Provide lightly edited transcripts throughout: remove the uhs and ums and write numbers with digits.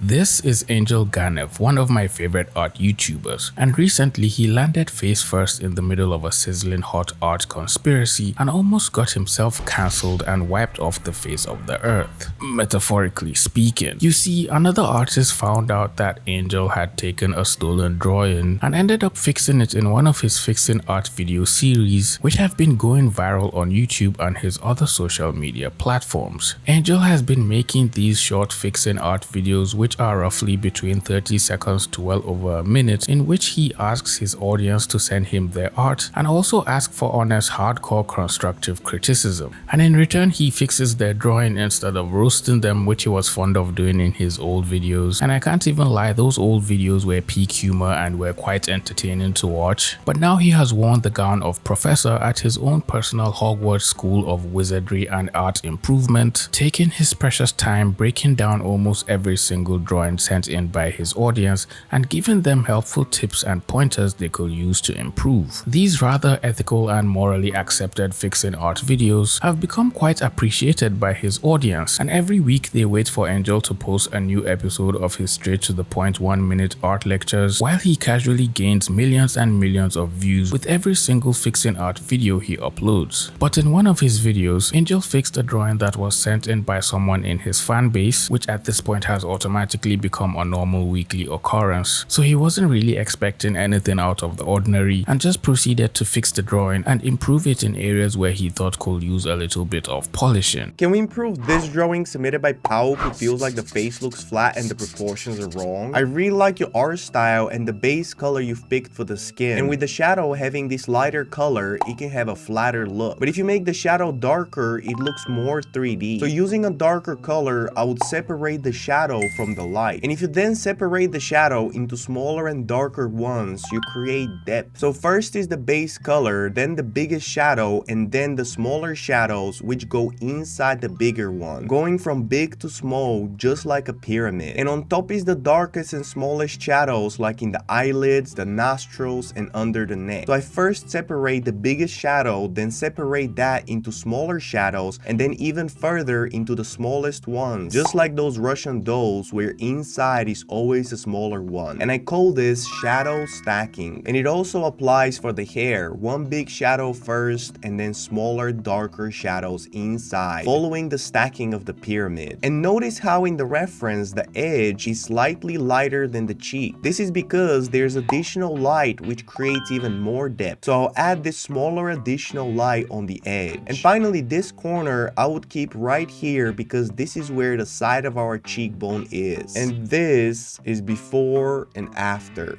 This is Angel Ganev, one of my favorite art YouTubers, and recently he landed face first in the middle of a sizzling hot art conspiracy and almost got himself cancelled and wiped off the face of the earth, metaphorically speaking. You see, another artist found out that Angel had taken a stolen drawing and ended up fixing it in one of his fixing art video series, which have been going viral on YouTube and his other social media platforms. Angel has been making these short fixing art videos which are roughly between 30 seconds to well over a minute, in which he asks his audience to send him their art and also ask for honest, hardcore constructive criticism. And in return he fixes their drawing instead of roasting them, which he was fond of doing in his old videos. And I can't even lie, those old videos were peak humor and were quite entertaining to watch. But now he has worn the gown of professor at his own personal Hogwarts School of Wizardry and Art Improvement, taking his precious time breaking down almost every single drawing sent in by his audience and giving them helpful tips and pointers they could use to improve. These rather ethical and morally accepted fixing art videos have become quite appreciated by his audience, and every week they wait for Angel to post a new episode of his straight to the point 1-minute art lectures, while he casually gains millions and millions of views with every single fixing art video he uploads. But in one of his videos, Angel fixed a drawing that was sent in by someone in his fan base, which at this point has automatically become a normal weekly occurrence. So he wasn't really expecting anything out of the ordinary and just proceeded to fix the drawing and improve it in areas where he thought could use a little bit of polishing. Can we improve this drawing submitted by Pau, who feels like the face looks flat and the proportions are wrong? I really like your art style and the base color you've picked for the skin, and with the shadow having this lighter color, it can have a flatter look. But if you make the shadow darker, it looks more 3D. So using a darker color, I would separate the shadow from the light. And if you then separate the shadow into smaller and darker ones, you create depth. So first is the base color, then the biggest shadow, and then the smaller shadows which go inside the bigger one, going from big to small just like a pyramid. And on top is the darkest and smallest shadows, like in the eyelids, the nostrils, and under the neck. So I first separate the biggest shadow, then separate that into smaller shadows, and then even further into the smallest ones, just like those Russian dolls where inside is always a smaller one. And I call this shadow stacking. And it also applies for the hair, one big shadow first and then smaller darker shadows inside, following the stacking of the pyramid. And notice how in the reference the edge is slightly lighter than the cheek. This is because there's additional light which creates even more depth. So I'll add this smaller additional light on the edge. And finally this corner I would keep right here because this is where the side of our cheekbone is. And this is before and after.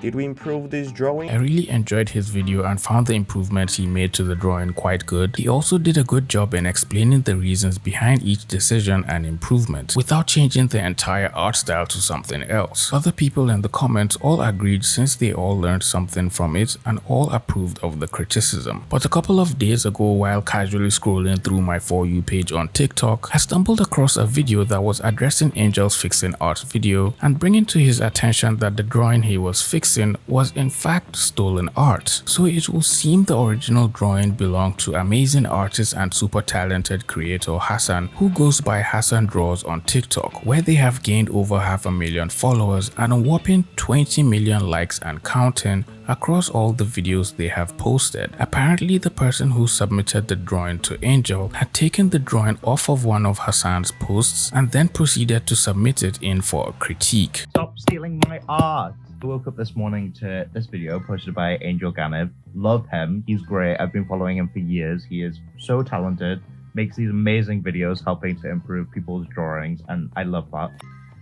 Did we improve this drawing? I really enjoyed his video and found the improvements he made to the drawing quite good. He also did a good job in explaining the reasons behind each decision and improvement without changing the entire art style to something else. Other people in the comments all agreed since they all learned something from it and all approved of the criticism. But a couple of days ago, while casually scrolling through my For You page on TikTok, I stumbled across a video that was addressing Angel's fixing art video and bringing to his attention that the drawing he was fixing was in fact stolen art. So it will seem the original drawing belonged to amazing artist and super talented creator Hassan, who goes by Hassan Draws on TikTok, where they have gained over 500,000 followers and a whopping 20 million likes and counting across all the videos they have posted. Apparently the person who submitted the drawing to Angel had taken the drawing off of one of Hassan's posts and then proceeded to submit it in for a critique. Stop stealing my art! I woke up this morning to this video posted by Angel Ganev. Love him, he's great, I've been following him for years. He is so talented, makes these amazing videos helping to improve people's drawings, and I love that.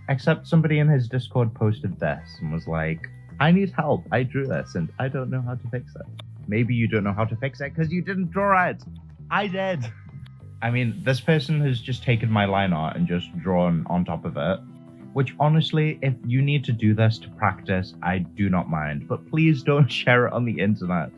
Except somebody in his Discord posted this and was like, I need help, I drew this and I don't know how to fix it. Maybe you don't know how to fix it because you didn't draw it. I did. I mean, this person has just taken my line art and just drawn on top of it. Which honestly, if you need to do this to practice, I do not mind. But please don't share it on the internet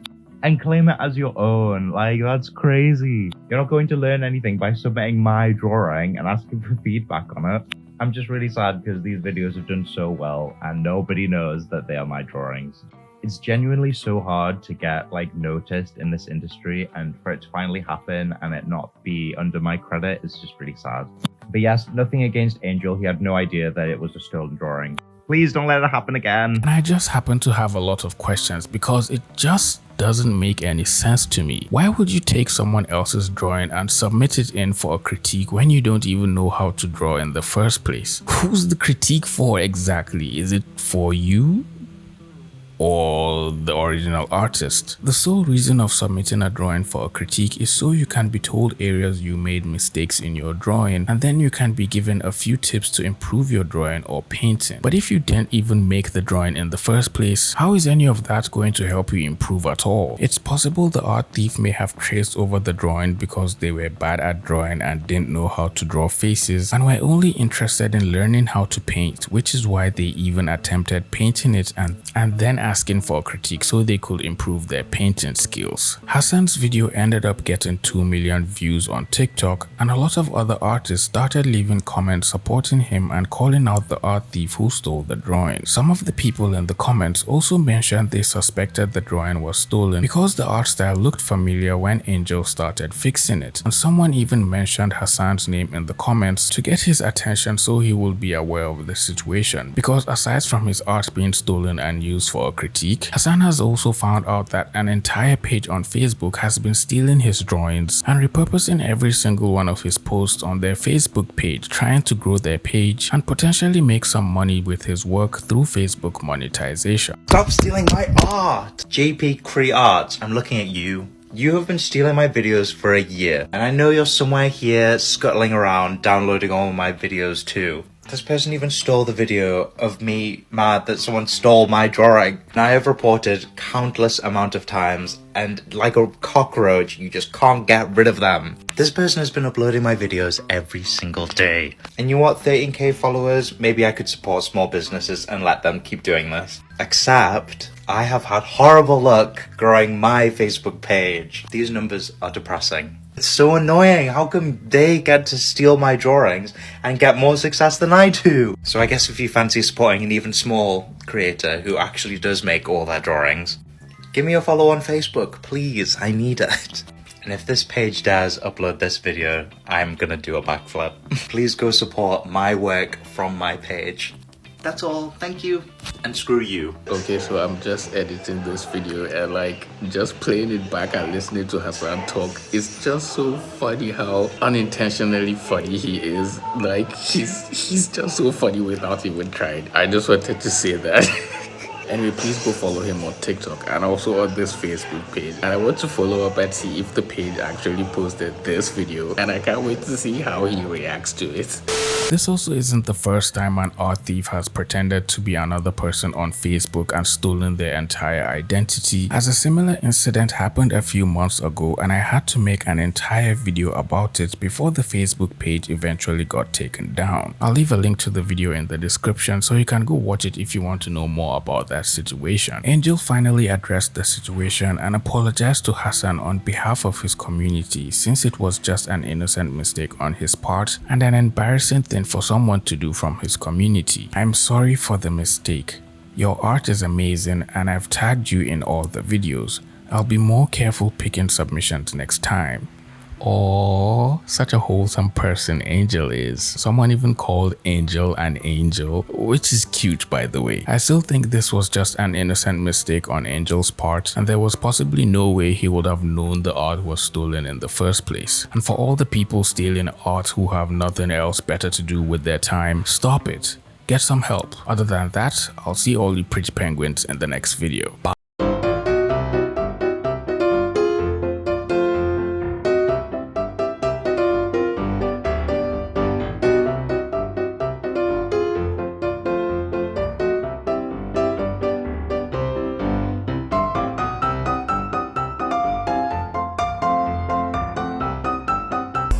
and claim it as your own. Like, that's crazy. You're not going to learn anything by submitting my drawing and asking for feedback on it. I'm just really sad because these videos have done so well and nobody knows that they are my drawings. It's genuinely so hard to get like noticed in this industry, and for it to finally happen and it not be under my credit is just really sad. But yes, nothing against Angel. He had no idea that it was a stolen drawing. Please don't let it happen again. And I just happen to have a lot of questions because it just doesn't make any sense to me. Why would you take someone else's drawing and submit it in for a critique when you don't even know how to draw in the first place? Who's the critique for exactly? Is it for you? Or the original artist? The sole reason of submitting a drawing for a critique is so you can be told areas you made mistakes in your drawing, and then you can be given a few tips to improve your drawing or painting. But if you didn't even make the drawing in the first place, how is any of that going to help you improve at all? It's possible the art thief may have traced over the drawing because they were bad at drawing and didn't know how to draw faces and were only interested in learning how to paint, which is why they even attempted painting it and then asking for a critique so they could improve their painting skills. Hassan's video ended up getting 2 million views on TikTok, and a lot of other artists started leaving comments supporting him and calling out the art thief who stole the drawing. Some of the people in the comments also mentioned they suspected the drawing was stolen because the art style looked familiar when Angel started fixing it, and someone even mentioned Hassan's name in the comments to get his attention so he will be aware of the situation, because aside from his art being stolen and used for a critique, Hassan has also found out that an entire page on Facebook has been stealing his drawings and repurposing every single one of his posts on their Facebook page, trying to grow their page and potentially make some money with his work through Facebook monetization. Stop stealing my art! JP Cree Arts, I'm looking at you. You have been stealing my videos for a year, and I know you're somewhere here scuttling around downloading all my videos too. This person even stole the video of me mad that someone stole my drawing. And I have reported countless amount of times, and like a cockroach, you just can't get rid of them. This person has been uploading my videos every single day. And you want 13k followers? Maybe I could support small businesses and let them keep doing this. Except, I have had horrible luck growing my Facebook page. These numbers are depressing. It's so annoying. How come they get to steal my drawings and get more success than I do? So I guess if you fancy supporting an even small creator who actually does make all their drawings, give me a follow on Facebook, please. I need it. And if this page dares upload this video, I'm gonna do a backflip. Please go support my work from my page. That's all. Thank you. And screw you. Okay, so I'm just editing this video and like just playing it back and listening to Hassan talk. It's just so funny how unintentionally funny he is. Like he's just so funny without even trying. I just wanted to say that. Anyway, please go follow him on TikTok and also on this Facebook page. And I want to follow up and see if the page actually posted this video. And I can't wait to see how he reacts to it. This also isn't the first time an art thief has pretended to be another person on Facebook and stolen their entire identity, as a similar incident happened a few months ago and I had to make an entire video about it before the Facebook page eventually got taken down. I'll leave a link to the video in the description so you can go watch it if you want to know more about that situation. Angel finally addressed the situation and apologized to Hassan on behalf of his community, since it was just an innocent mistake on his part and an embarrassing thing for someone to do from his community. I'm sorry for the mistake. Your art is amazing and I've tagged you in all the videos. I'll be more careful picking submissions next time. Oh, such a wholesome person Angel is. Someone even called Angel an angel, which is cute by the way. I still think this was just an innocent mistake on Angel's part, and there was possibly no way he would have known the art was stolen in the first place. And for all the people stealing art who have nothing else better to do with their time, stop it. Get some help. Other than that, I'll see all you pretty penguins in the next video. Bye.